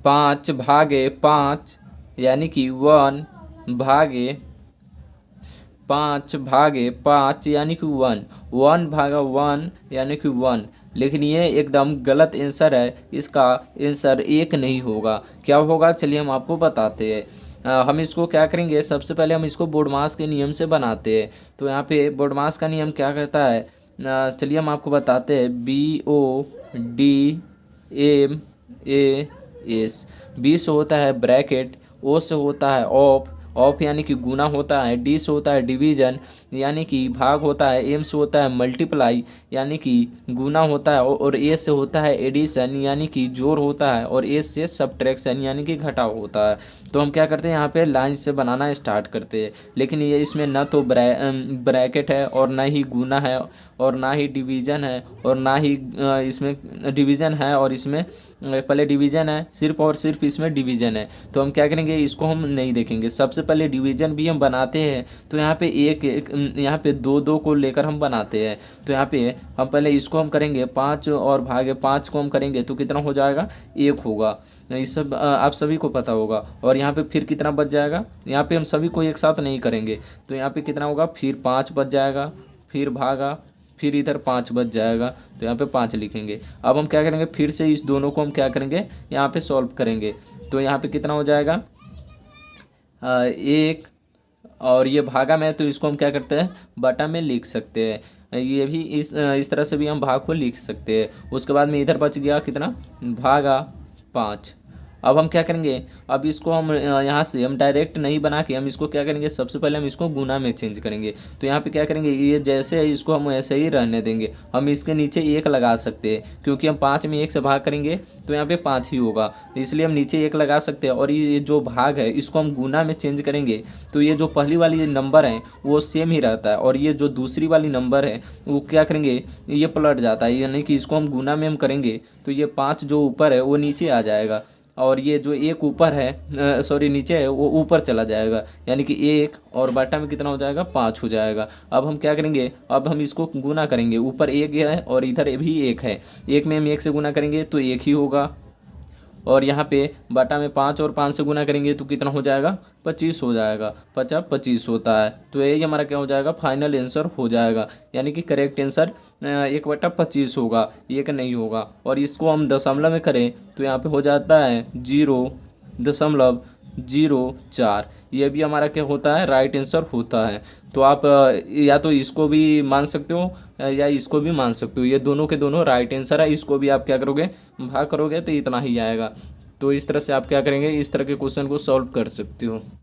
5 भागे 5 यानी कि 1 भागे 5 यानी कि 1, 1 भागा 1 यानी कि 1। लेकिन ये एकदम गलत आंसर है, इसका आंसर 1 नहीं होगा। क्या होगा चलिए हम आपको बताते हैं। हम इसको क्या करेंगे, सबसे पहले हम इसको बोडमास के नियम से बनाते हैं। तो यहाँ पे बोडमास का नियम क्या कहता है, चलिए हम आपको बताते हैं। BODMAS, बी से होता है ब्रैकेट, ओ से होता है ऑफ, ऑफ यानी कि गुना होता है, डी से होता है डिवीजन यानी कि भाग होता है, एम से होता है मल्टीप्लाई यानी कि गुना होता है, और ए से होता है एडिशन यानी कि जोड़ होता है, और ए से सब्ट्रैक्शन यानी कि घटाव होता है। तो हम क्या करते हैं, यहाँ पे लाइन से बनाना स्टार्ट करते हैं। लेकिन ये इसमें ना तो ब्रैकेट है, और ना ही गुना है, और ना ही डिवीज़न है, और ना ही इसमें डिवीज़न है, और इसमें पहले डिवीज़न है सिर्फ और सिर्फ इसमें डिवीज़न है। तो हम क्या करेंगे, इसको हम नहीं देखेंगे। सबसे पहले डिवीज़न भी हम बनाते हैं, तो यहाँ पे यहाँ पे 2 को लेकर हम बनाते हैं। तो यहाँ पे हम पहले इसको हम करेंगे 5 और भागे 5 को हम करेंगे तो कितना हो जाएगा, 1 होगा। ये सब आप सभी को पता होगा। और यहाँ पे फिर कितना बच जाएगा, यहाँ पे हम सभी को एक साथ नहीं करेंगे, तो यहाँ पे कितना होगा, फिर 5 बच जाएगा, फिर भागा, फिर इधर 5 बच जाएगा, तो यहाँ पे 5 लिखेंगे। अब हम क्या करेंगे, फिर से इस दोनों को हम क्या करेंगे, यहाँ पे सॉल्व करेंगे। तो यहाँ पे कितना हो जाएगा, 1, और ये भागा में, तो इसको हम क्या करते हैं, बटा में लिख सकते हैं। ये भी इस तरह से भी हम भाग को लिख सकते हैं। उसके बाद में इधर बच गया कितना, भागा 5। अब हम क्या करेंगे, अब इसको हम यहाँ से हम डायरेक्ट नहीं बना के हम इसको क्या करेंगे, सबसे पहले हम इसको गुना में चेंज करेंगे। तो यहाँ पे क्या करेंगे, ये जैसे है इसको हम ऐसे ही रहने देंगे। हम इसके नीचे 1 लगा सकते हैं, क्योंकि हम 5 में 1 से भाग करेंगे तो यहाँ पे 5 ही होगा, इसलिए हम नीचे 1 लगा सकते हैं। और ये जो भाग है इसको हम गुना में चेंज करेंगे, तो ये जो पहली वाली नंबर है वो सेम ही रहता है, और ये जो दूसरी वाली नंबर है वो क्या करेंगे, ये पलट जाता है। यानी कि इसको हम गुना में हम करेंगे तो ये 5 जो ऊपर है वो नीचे आ जाएगा, और ये जो 1 ऊपर है, सॉरी नीचे है, वो ऊपर चला जाएगा। यानी कि 1 और बटा में कितना हो जाएगा, 5 हो जाएगा। अब हम क्या करेंगे, अब हम इसको गुना करेंगे। ऊपर 1 है और इधर भी 1 है, 1 में हम 1 से गुना करेंगे तो 1 ही होगा, और यहाँ पे बटा में 5 और 5 से गुना करेंगे तो कितना हो जाएगा, 25 हो जाएगा। 50 25 होता है। तो यही हमारा क्या हो जाएगा, फाइनल आंसर हो जाएगा। यानी कि करेक्ट आंसर 1/25 होगा, 1 नहीं होगा। और इसको हम दशमलव में करें तो यहाँ पे हो जाता है 0.04। ये भी हमारा क्या होता है, राइट आंसर होता है। तो आप या तो इसको भी मान सकते हो या इसको भी मान सकते हो, ये दोनों के दोनों राइट आंसर है। इसको भी आप क्या करोगे, भाग करोगे तो इतना ही आएगा। तो इस तरह से आप क्या करेंगे, इस तरह के क्वेश्चन को सॉल्व कर सकते हो।